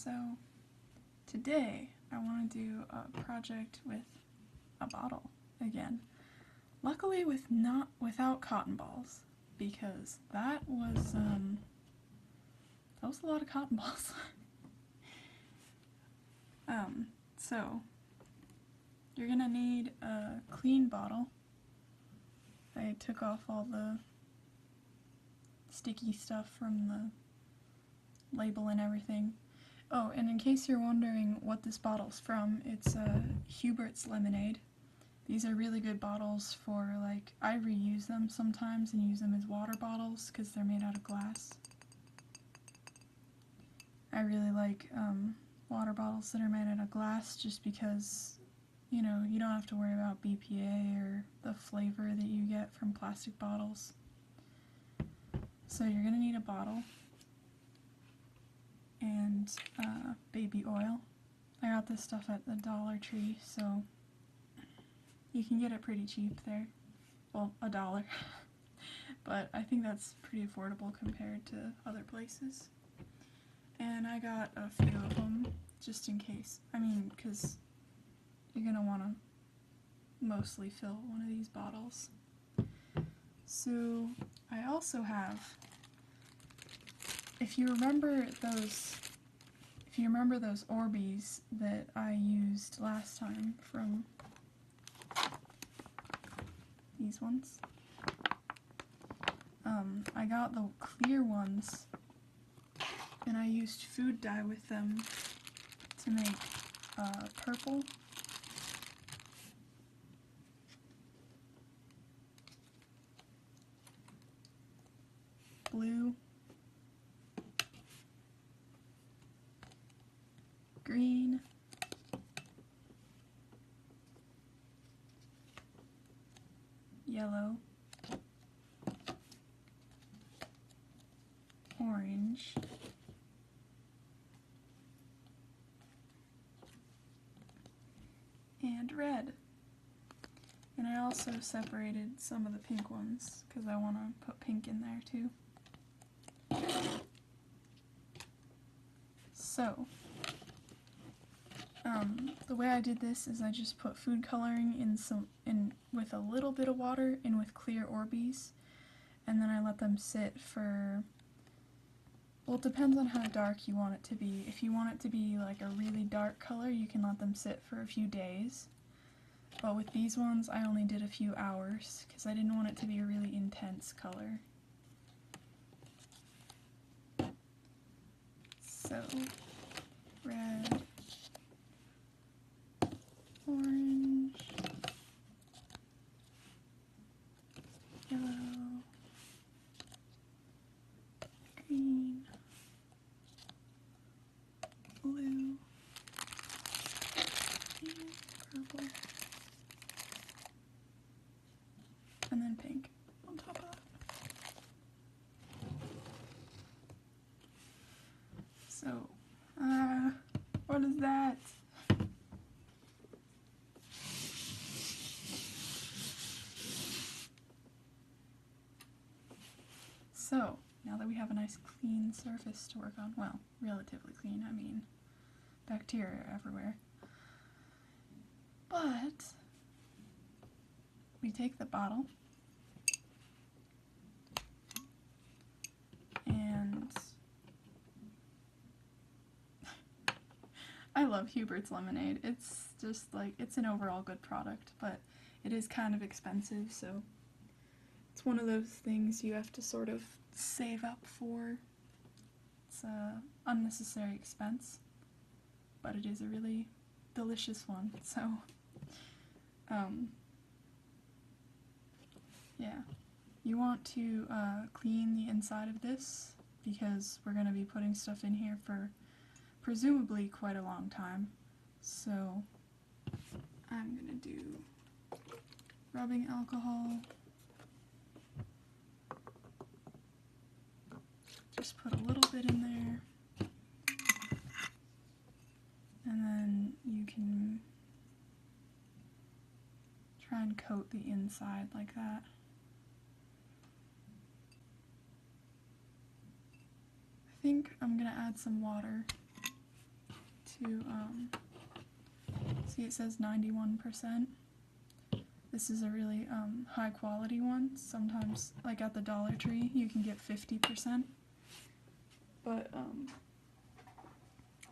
So today I want to do a project with a bottle again. Luckily without cotton balls, because that was a lot of cotton balls. So you're gonna need a clean bottle. I took off all the sticky stuff from the label and everything. Oh, and in case you're wondering what this bottle's from, it's Hubert's Lemonade. These are really good bottles for, like, I reuse them sometimes and use them as water bottles because they're made out of glass. I really like water bottles that are made out of glass just because, you know, you don't have to worry about BPA or the flavor that you get from plastic bottles. So you're going to need a bottle and baby oil. I got this stuff at the Dollar Tree, so you can get it pretty cheap there. Well, $1. But I think that's pretty affordable compared to other places. And I got a few of them, just in case. I mean, because you're going to want to mostly fill one of these bottles. So, I also have, if you remember those Orbeez that I used last time from these ones, I got the clear ones and I used food dye with them to make purple, blue, green, yellow, orange, and red. And I also separated some of the pink ones because I want to put pink in there too. So, the way I did this is I just put food coloring in with a little bit of water and with clear Orbeez, and then I let them sit for, well, it depends on how dark you want it to be. If you want it to be like a really dark color, you can let them sit for a few days. But with these ones, I only did a few hours because I didn't want it to be a really intense color. So, red, orange, yellow, green, blue, and purple, and then pink on top of that. So, what is that? So, now that we have a nice clean surface to work on, well, relatively clean, I mean, bacteria are everywhere. But, we take the bottle, and I love Hubert's Lemonade. It's just like, it's an overall good product, but it is kind of expensive, so it's one of those things you have to sort of save up for. It's an unnecessary expense, but it is a really delicious one, so, yeah. You want to clean the inside of this, because we're going to be putting stuff in here for presumably quite a long time. So I'm going to do rubbing alcohol. Just put a little bit in there. And then you can try and coat the inside like that. I think I'm going to add some water to, see it says 91%. This is a really high quality one. Sometimes, like at the Dollar Tree, you can get 50%. But,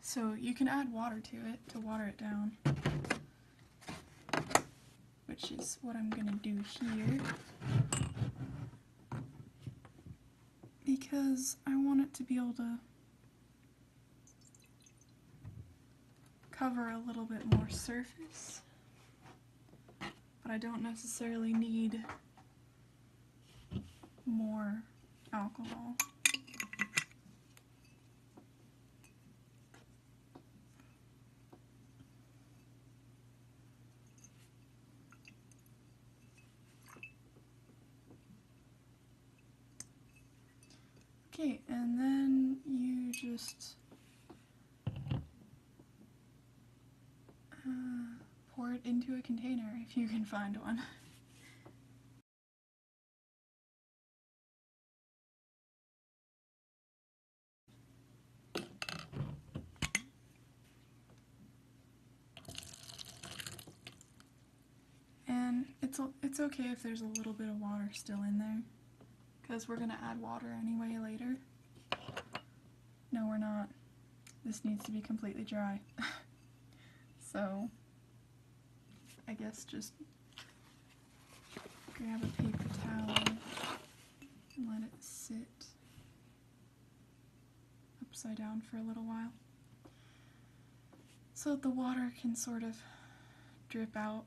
so you can add water to it to water it down, which is what I'm gonna do here, because I want it to be able to cover a little bit more surface, but I don't necessarily need more alcohol. Okay, and then you just pour it into a container if you can find one. And it's okay if there's a little bit of water still in there, because we're gonna add water anyway later. No, we're not. This needs to be completely dry. So, I guess just grab a paper towel and let it sit upside down for a little while, so that the water can sort of drip out.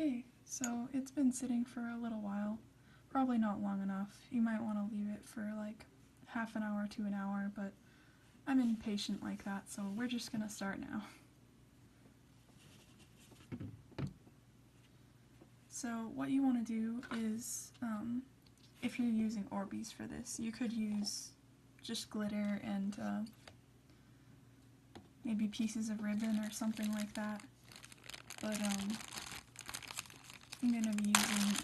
Okay, so it's been sitting for a little while, probably not long enough. You might want to leave it for like half an hour to an hour, but I'm impatient like that, so we're just gonna start now. So what you want to do is, if you're using Orbeez for this, you could use just glitter and maybe pieces of ribbon or something like that, but I'm going to be using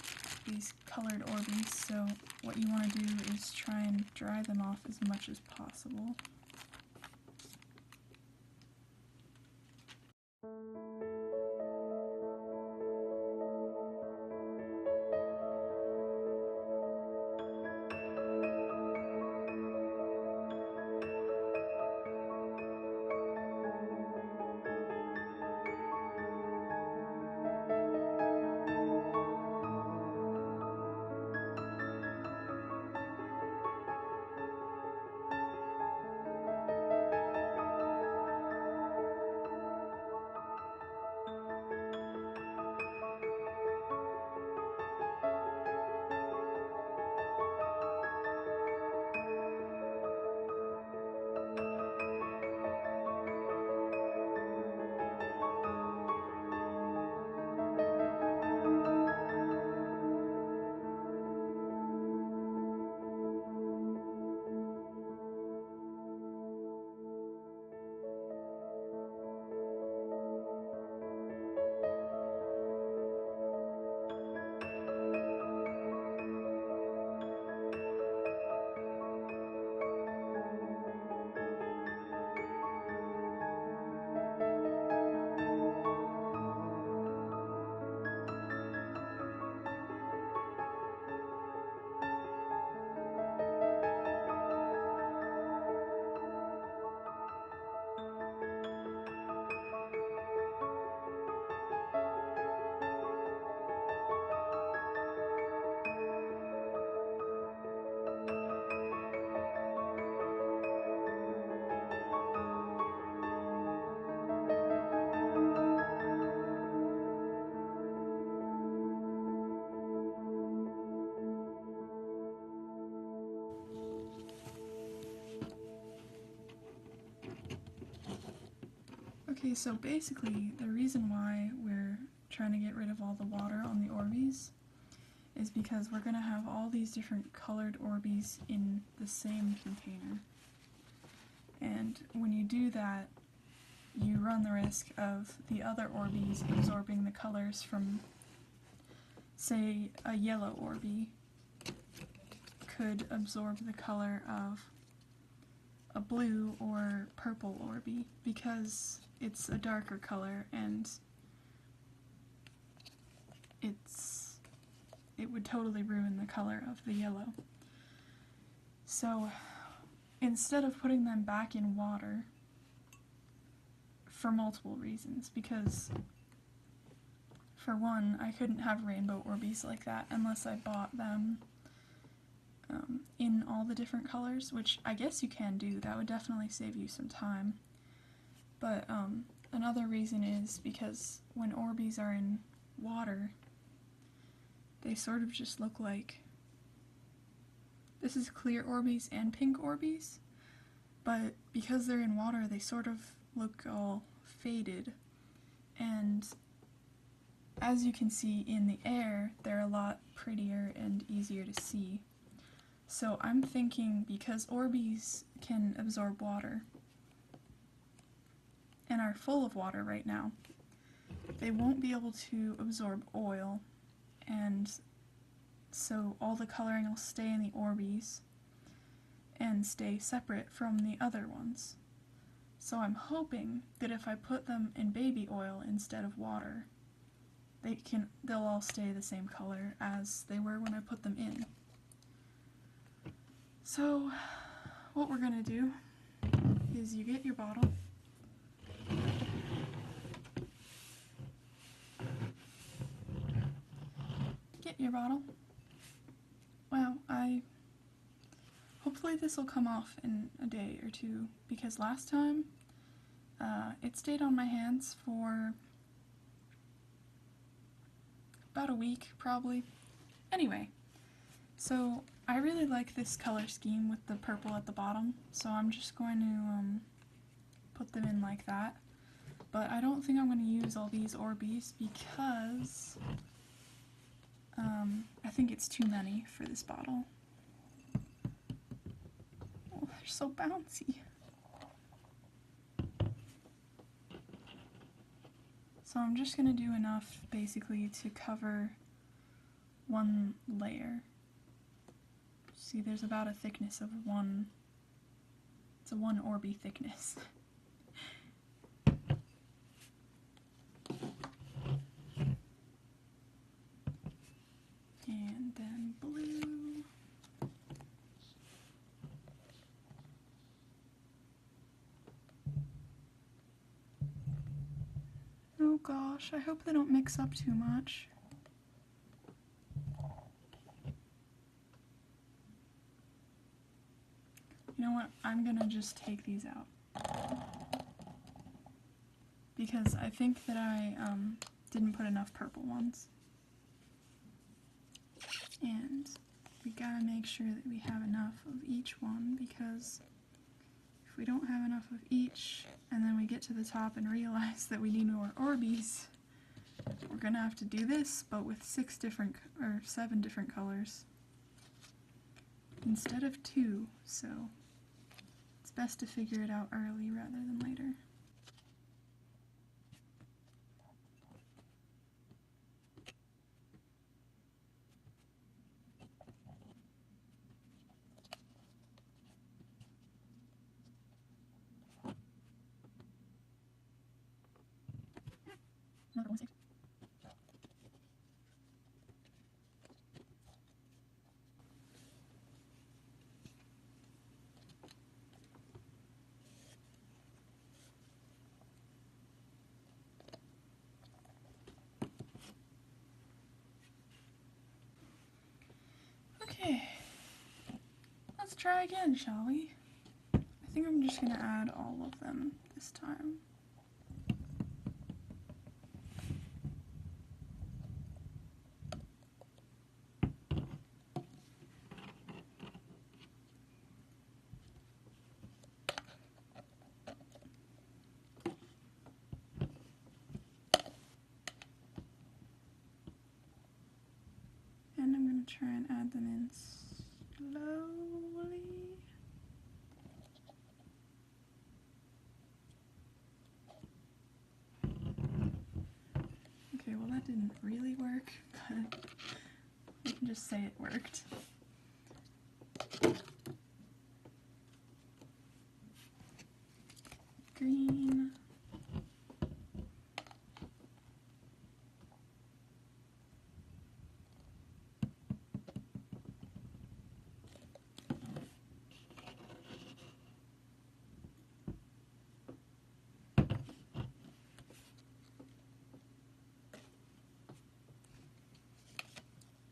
these colored Orbeez, so what you want to do is try and dry them off as much as possible. Okay, so basically the reason why we're trying to get rid of all the water on the Orbeez is because we're going to have all these different colored Orbeez in the same container. And when you do that, you run the risk of the other Orbeez absorbing the colors from, say, a yellow Orbee could absorb the color of a blue or purple Orbee because it's a darker color and it would totally ruin the color of the yellow. So instead of putting them back in water, for multiple reasons, because for one, I couldn't have rainbow Orbeez like that unless I bought them in all the different colors, which I guess you can do. That would definitely save you some time. But another reason is because when Orbeez are in water, they sort of just look like, this is clear Orbeez and pink Orbeez, but because they're in water they sort of look all faded, and as you can see in the air they're a lot prettier and easier to see. So I'm thinking, because Orbeez can absorb water and are full of water right now, they won't be able to absorb oil, and so all the coloring will stay in the Orbeez and stay separate from the other ones. So I'm hoping that if I put them in baby oil instead of water, they'll all stay the same color as they were when I put them in. So what we're gonna do is you get your bottle, Wow, hopefully this will come off in a day or two, because last time it stayed on my hands for about a week probably. Anyway, so I really like this color scheme with the purple at the bottom, so I'm just going to put them in like that. But I don't think I'm going to use all these Orbeez because I think it's too many for this bottle. Oh, they're so bouncy. So I'm just going to do enough basically to cover one layer. See, there's about a thickness of one, it's a 1 Orbee thickness. And then blue. Oh gosh, I hope they don't mix up too much. You know what, I'm gonna just take these out. Because I think that I didn't put enough purple ones. And we gotta make sure that we have enough of each one, because if we don't have enough of each, and then we get to the top and realize that we need more Orbeez, we're gonna have to do this, but with 7 different colors instead of 2, so it's best to figure it out early rather than later. Another one saved. Okay, let's try again, shall we? I think I'm just gonna add all of them this time. And I'm going to try and add them in slowly. and just say it worked. Green.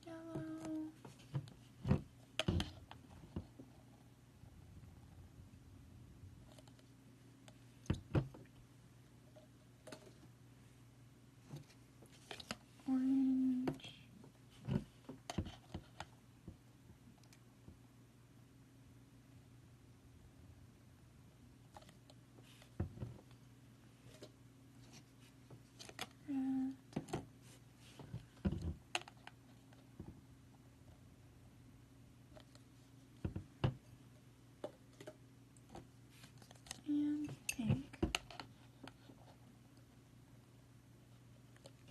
Yellow. Orange. Red. And pink.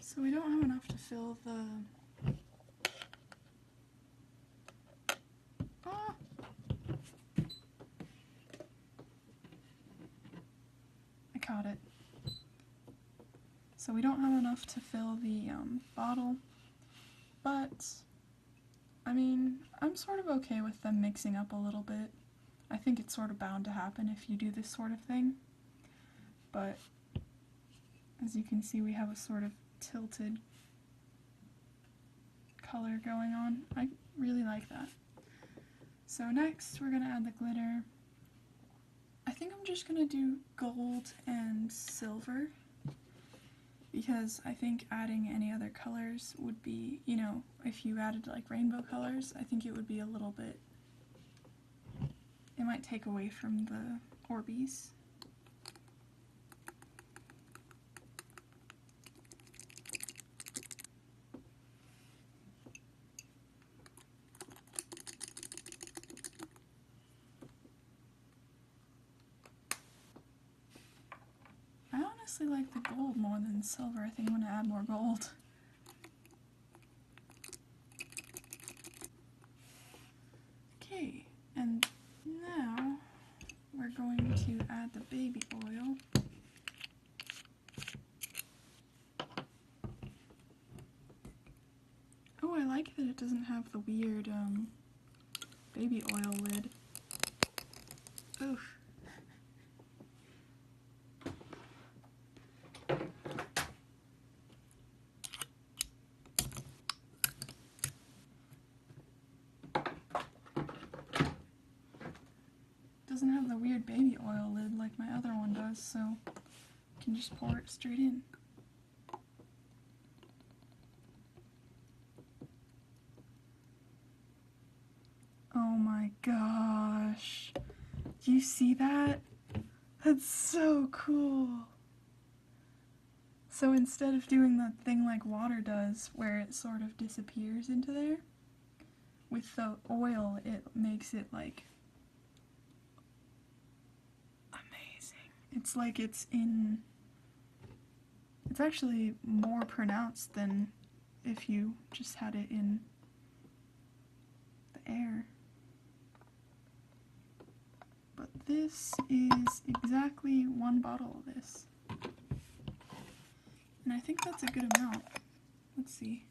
So we don't have enough to fill the... Ah! I caught it. So we don't have enough to fill the bottle, but I mean, I'm sort of okay with them mixing up a little bit. I think it's sort of bound to happen if you do this sort of thing, but as you can see, we have a sort of tilted color going on. I really like that. So next we're going to add the glitter. I think I'm just going to do gold and silver, because I think adding any other colors would be, you know, if you added like rainbow colors, I think it would be a little bit, it might take away from the Orbeez. I honestly like the gold more than the silver. I think I'm going to add more gold. Okay, and now we're going to add the baby oil. Oh, I like that it doesn't have the weird baby oil lid. Oof. Doesn't have the weird baby oil lid like my other one does, so you can just pour it straight in. Oh my gosh. Do you see that? That's so cool. So instead of doing the thing like water does, where it sort of disappears into there, with the oil it makes it like amazing. It's like it's actually more pronounced than if you just had it in the air. But this is exactly one bottle of this. And I think that's a good amount. Let's see.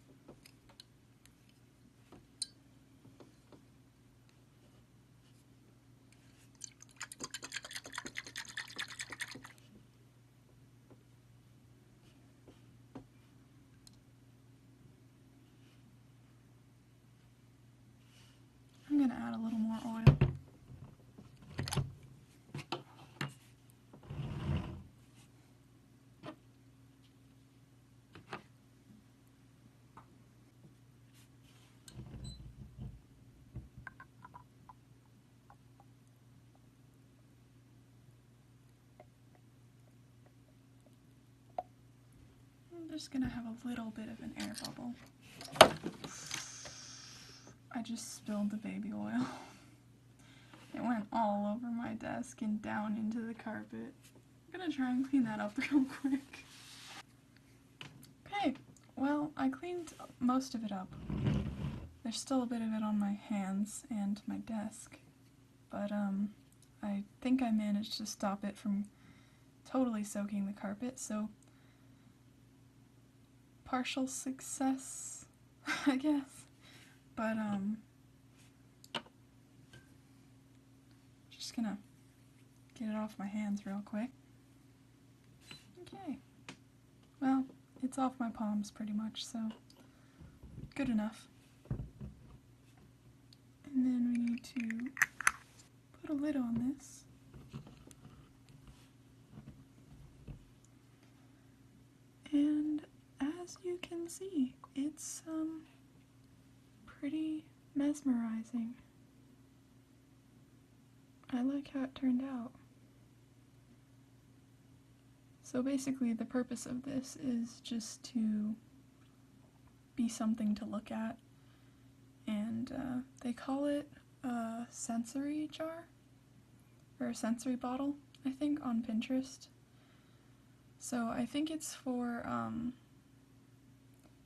I'm gonna add a little more oil. I'm just gonna have a little bit of an air bubble. I just spilled the baby oil. It went all over my desk and down into the carpet. I'm gonna try and clean that up real quick. Okay, well, I cleaned most of it up. The there's still a bit of it on my hands and my desk, but I think I managed to stop it from totally soaking the carpet, so partial success, I guess. But just gonna get it off my hands real quick. Okay. Well, it's off my palms pretty much, so good enough. And then we need to put a lid on this. And as you can see, it's pretty mesmerizing. I like how it turned out. So basically the purpose of this is just to be something to look at, and they call it a sensory jar, or a sensory bottle, I think, on Pinterest. So I think it's for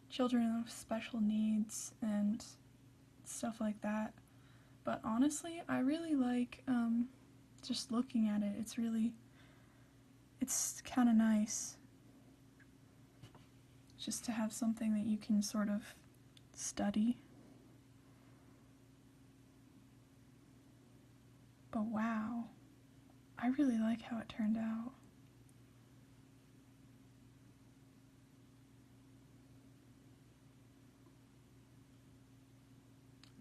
children with special needs and stuff like that. But honestly, I really like just looking at it. It's kind of nice just to have something that you can sort of study. But wow, I really like how it turned out.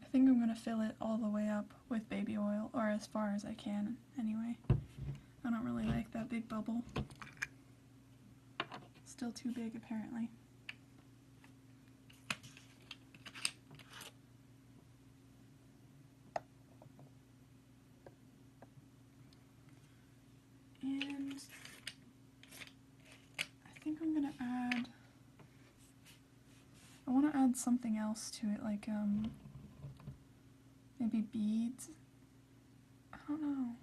I think I'm gonna fill it all the way up with baby oil, or as far as I can anyway. I don't really like that big bubble. Still too big apparently. And I think I'm gonna add, I want to add something else to it, like maybe beads. I don't know.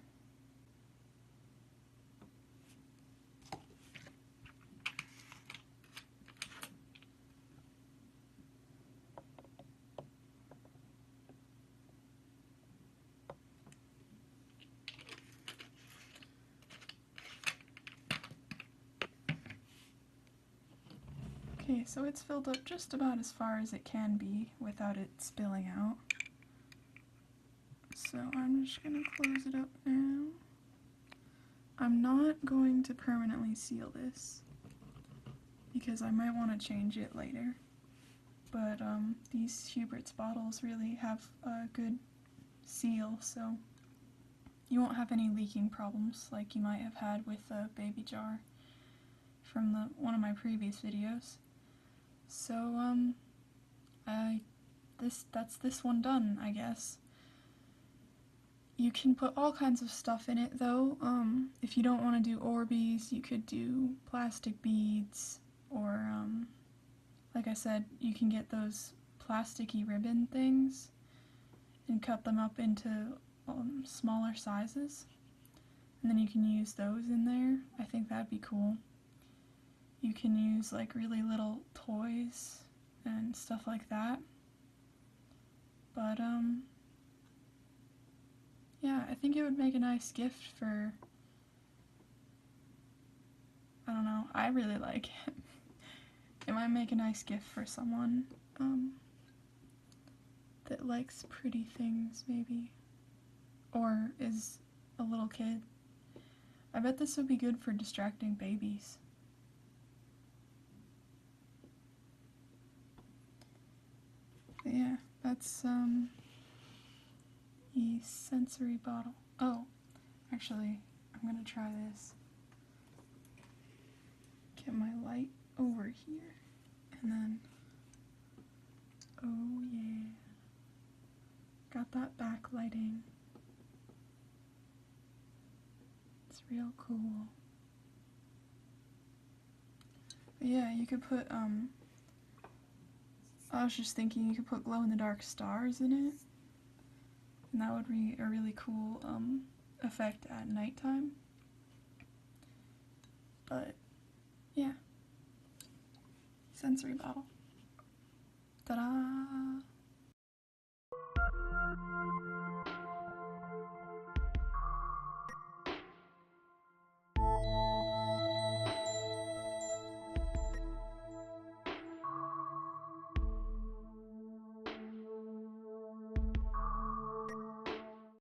Okay, so it's filled up just about as far as it can be without it spilling out. So I'm just going to close it up now. I'm not going to permanently seal this because I might want to change it later. But these Hubert's bottles really have a good seal, so you won't have any leaking problems like you might have had with the baby jar from one of my previous videos. So that's this one done, I guess. You can put all kinds of stuff in it though. If you don't want to do Orbeez, you could do plastic beads, or like I said, you can get those plasticky ribbon things and cut them up into smaller sizes, and then you can use those in there. I think that'd be cool. You can use like really little toys and stuff like that. But yeah, I think it would make a nice gift for, I don't know, I really like it. It might make a nice gift for someone that likes pretty things, maybe, or is a little kid. I bet this would be good for distracting babies. But yeah, that's the sensory bottle. Oh, actually, I'm gonna try this. Get my light over here, and then, oh yeah, got that backlighting. It's real cool. But yeah, you could put, I was just thinking you could put glow-in-the-dark stars in it, and that would be a really cool effect at nighttime. But yeah, sensory bottle. Ta-da!